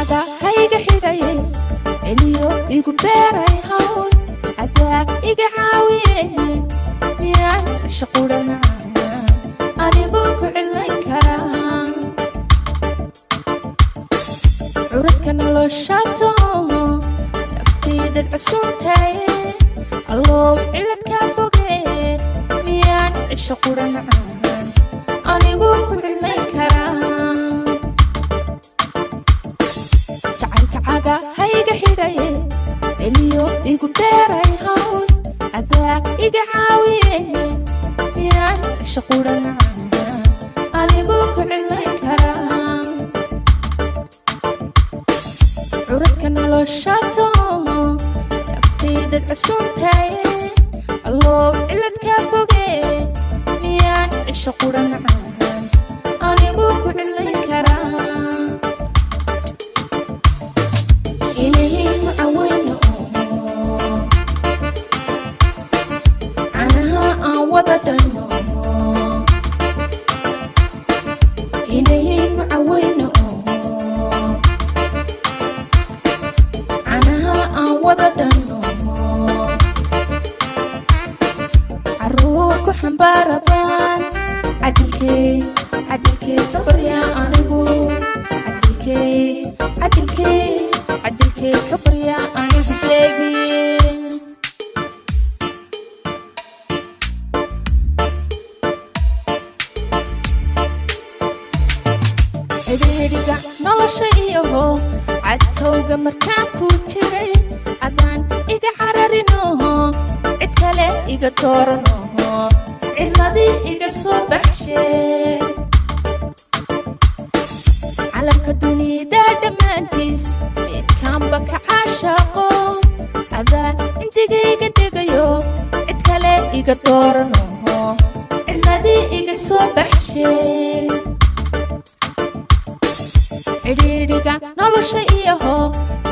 caga hayga xigaye celiyo igu beeray hawl adaa iga caawiye miyaan shaqudhana anigu ku cilayn karaa curadka noloshato naftiidad casuurtaye allow ciladkaa foge miyaan shaqudhana anigu ku cilayn karaa jacaylka caga hayga xigaye celiyo igu beeray hawl adaa iga caawiye miyaan shaqudhana anigu ku cilayn karaa curadka noloshato naftiidad casuurtaye allow ciladkaa foge miyaan shaqudhana anigu ku cilayn karaa inay macaweyno canaha aan wada dhanno inay macaweyno canaha aan wada dhanno caruur ku xambaarabaan cadilkee kabarya anigu cadilkee kabarya anigu beebi cidhiidhiga nolosha iyaho cadtowga markaan ku jiray adaan iga cararinoho cid kale iga dooranoho ciladii iga soo baxshee calamka dunida dhammaantiis midkaanba ka caashaaqo adaa intigayga degayo cid kale iga dooranoho ciladii iga soo baxshee cidhiidhiga nolosha iyaho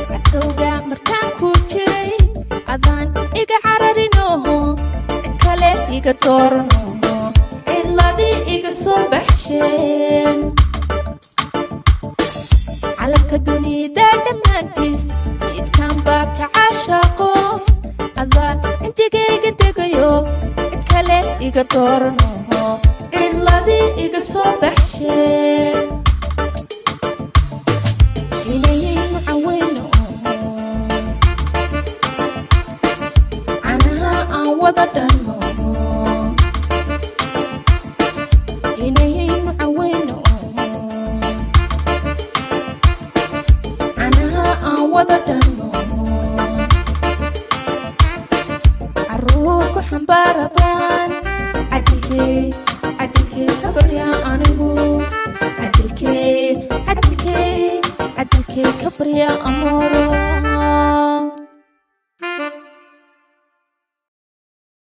cadtowga markaan ku jiray adaan iga cararinoho cid kale iga dooranoho ciladii iga soo baxsheen calamka dunida dhammaantiis midkaanba ka caashaaqo adaa intigayga degayo cid kale iga dooranoho ciladii iga soo baxsheen inay macaweyno canaha aan wada dhanno inay macaweyno canaha aan wada dhanno caruur ku xambaarabaan cadilkee kabarya anigu cadilkee kabarya amo